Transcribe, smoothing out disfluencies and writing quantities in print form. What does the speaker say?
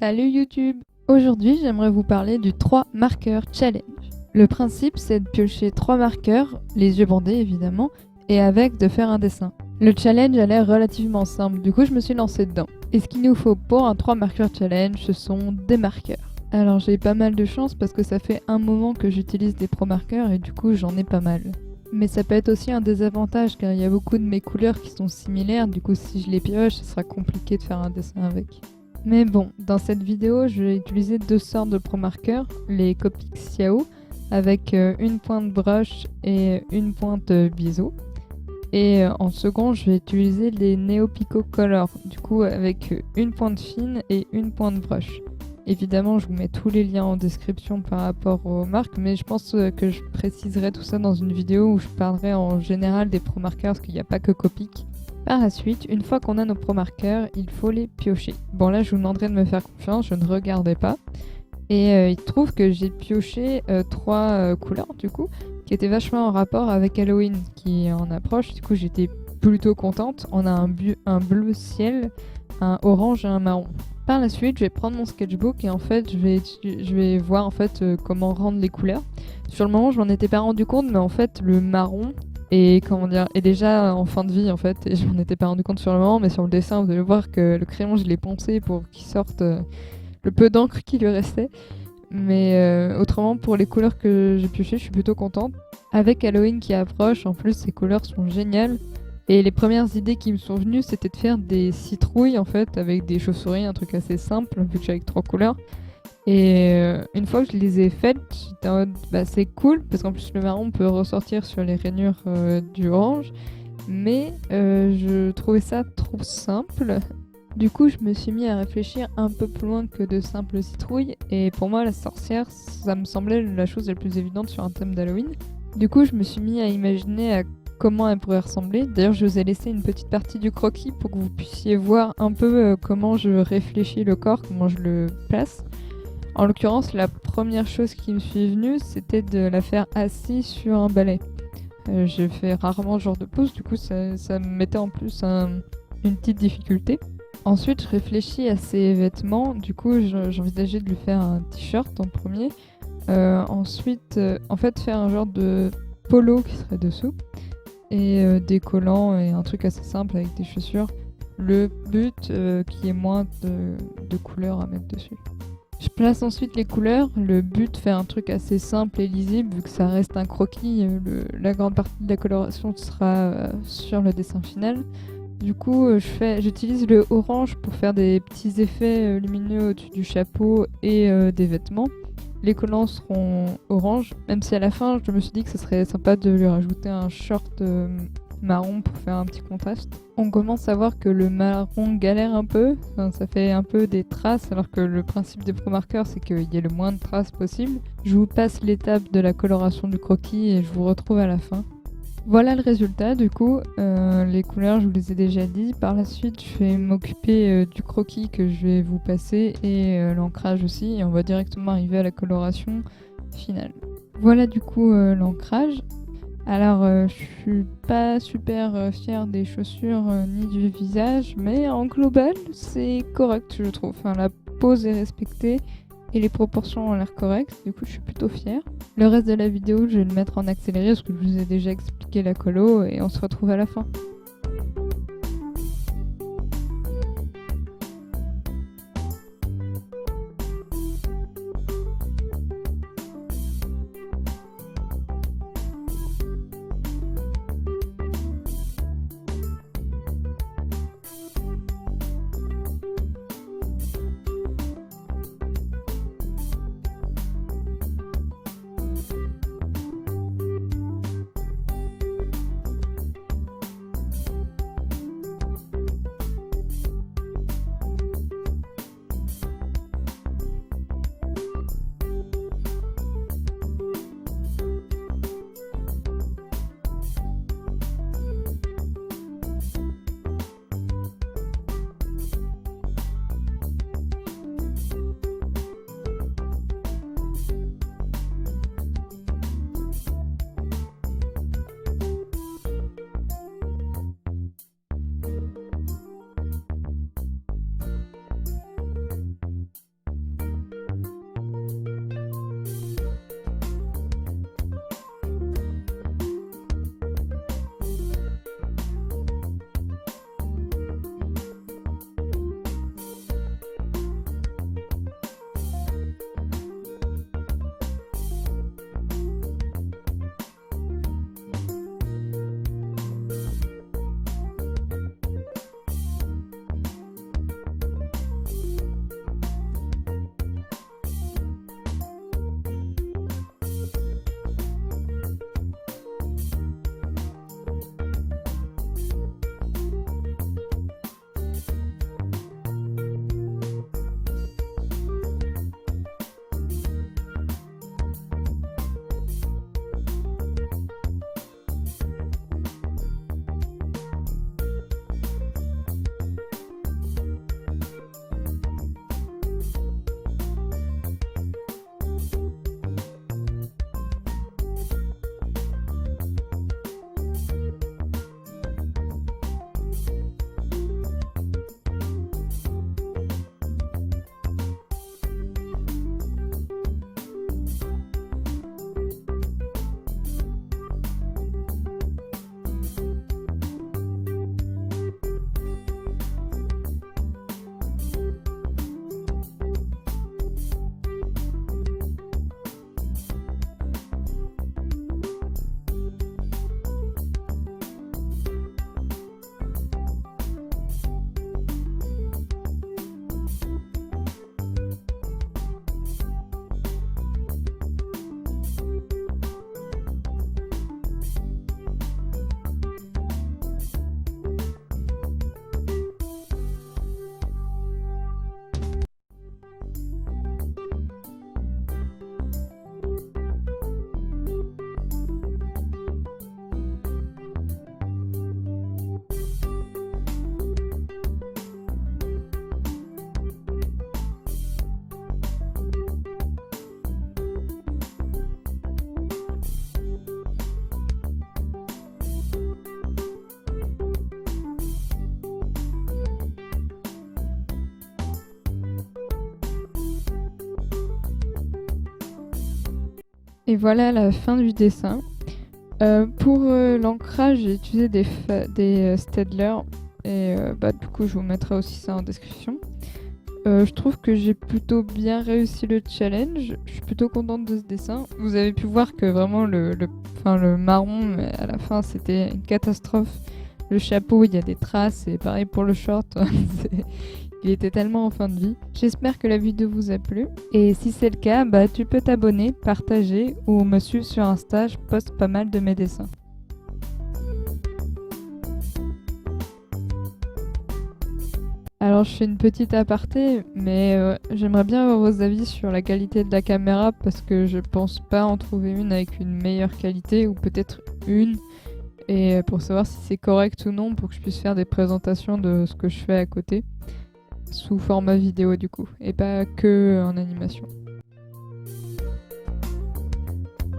Salut YouTube! Aujourd'hui, j'aimerais vous parler du 3 marqueurs challenge. Le principe, c'est de piocher 3 marqueurs, les yeux bandés évidemment, et avec de faire un dessin. Le challenge a l'air relativement simple, du coup je me suis lancée dedans. Et ce qu'il nous faut pour un 3 marqueurs challenge, ce sont des marqueurs. Alors j'ai pas mal de chance parce que ça fait un moment que j'utilise des pro marqueurs et du coup j'en ai pas mal. Mais ça peut être aussi un désavantage car il y a beaucoup de mes couleurs qui sont similaires, du coup si je les pioche, ce sera compliqué de faire un dessin avec. Mais bon, dans cette vidéo, je vais utiliser 2 sortes de pro marqueurs, les Copic Xiao avec une pointe brush et une pointe biseau. Et en second, je vais utiliser les Neo Pico Color, du coup avec une pointe fine et une pointe brush. Évidemment, je vous mets tous les liens en description par rapport aux marques, mais je pense que je préciserai tout ça dans une vidéo où je parlerai en général des pro marqueurs, parce qu'il n'y a pas que Copic. Par la suite, une fois qu'on a nos pro marqueurs, il faut les piocher. Bon là, je vous demanderai de me faire confiance, je ne regardais pas. Et il se trouve que j'ai pioché 3 couleurs du coup, qui étaient vachement en rapport avec Halloween, qui en approche. Du coup, j'étais plutôt contente. On a un bleu ciel, un orange et un marron. Par la suite, je vais prendre mon sketchbook et en fait, je vais voir en fait comment rendre les couleurs. Sur le moment, je m'en étais pas rendu compte, mais en fait, le marron est déjà en fin de vie en fait, et je m'en étais pas rendu compte sur le moment, mais sur le dessin, vous allez voir que le crayon, je l'ai poncé pour qu'il sorte le peu d'encre qui lui restait. Mais autrement, pour les couleurs que j'ai piochées, je suis plutôt contente. Avec Halloween qui approche, en plus, ces couleurs sont géniales. Et les premières idées qui me sont venues, c'était de faire des citrouilles en fait, avec des chauves-souris, un truc assez simple, vu que je suis avec 3 couleurs. Et une fois que je les ai faites, j'étais en mode bah c'est cool, parce qu'en plus le marron peut ressortir sur les rainures du orange. Mais je trouvais ça trop simple. Du coup, je me suis mis à réfléchir un peu plus loin que de simples citrouilles. Et pour moi, la sorcière, ça me semblait la chose la plus évidente sur un thème d'Halloween. Du coup, je me suis mis à imaginer à comment elle pourrait ressembler. D'ailleurs, je vous ai laissé une petite partie du croquis pour que vous puissiez voir un peu comment je réfléchis le corps, comment je le place. En l'occurrence, la première chose qui me suis venue, c'était de la faire assise sur un balai. Je fais rarement ce genre de pose, du coup ça me mettait en plus une petite difficulté. Ensuite, je réfléchis à ses vêtements, du coup j'envisageais de lui faire un t-shirt en premier. Ensuite, en fait, faire un genre de polo qui serait dessous. Et des collants et un truc assez simple avec des chaussures. Le but qui est moins de couleurs à mettre dessus. Je place ensuite les couleurs. Le but, faire un truc assez simple et lisible, vu que ça reste un croquis. La grande partie de la coloration sera sur le dessin final. Du coup, j'utilise le orange pour faire des petits effets lumineux au-dessus du chapeau et des vêtements. Les collants seront orange, même si à la fin je me suis dit que ce serait sympa de lui rajouter un short marron pour faire un petit contraste. On commence à voir que le marron galère un peu, ça fait un peu des traces, alors que le principe des pro marqueurs c'est qu'il y ait le moins de traces possible. Je vous passe l'étape de la coloration du croquis et je vous retrouve à la fin. Voilà le résultat du coup, les couleurs je vous les ai déjà dit. Par la suite je vais m'occuper du croquis que je vais vous passer et l'ancrage aussi, et on va directement arriver à la coloration finale. Voilà du coup l'ancrage. Alors je suis pas super fière des chaussures ni du visage, mais en global c'est correct je trouve. Enfin, la pose est respectée et les proportions ont l'air correctes, du coup je suis plutôt fière. Le reste de la vidéo je vais le mettre en accéléré parce que je vous ai déjà expliqué la colo et on se retrouve à la fin. Et voilà la fin du dessin. Pour l'ancrage, j'ai utilisé des Staedtler et du coup je vous mettrai aussi ça en description. Je trouve que j'ai plutôt bien réussi le challenge. Je suis plutôt contente de ce dessin. Vous avez pu voir que vraiment le marron à la fin c'était une catastrophe. Le chapeau, il y a des traces et pareil pour le short. Il était tellement en fin de vie. J'espère que la vidéo vous a plu. Et si c'est le cas, tu peux t'abonner, partager ou me suivre sur Insta. Je poste pas mal de mes dessins. Alors je fais une petite aparté, mais j'aimerais bien avoir vos avis sur la qualité de la caméra parce que je pense pas en trouver une avec une meilleure qualité ou peut-être une. Et pour savoir si c'est correct ou non pour que je puisse faire des présentations de ce que je fais à côté sous format vidéo du coup et pas que en animation.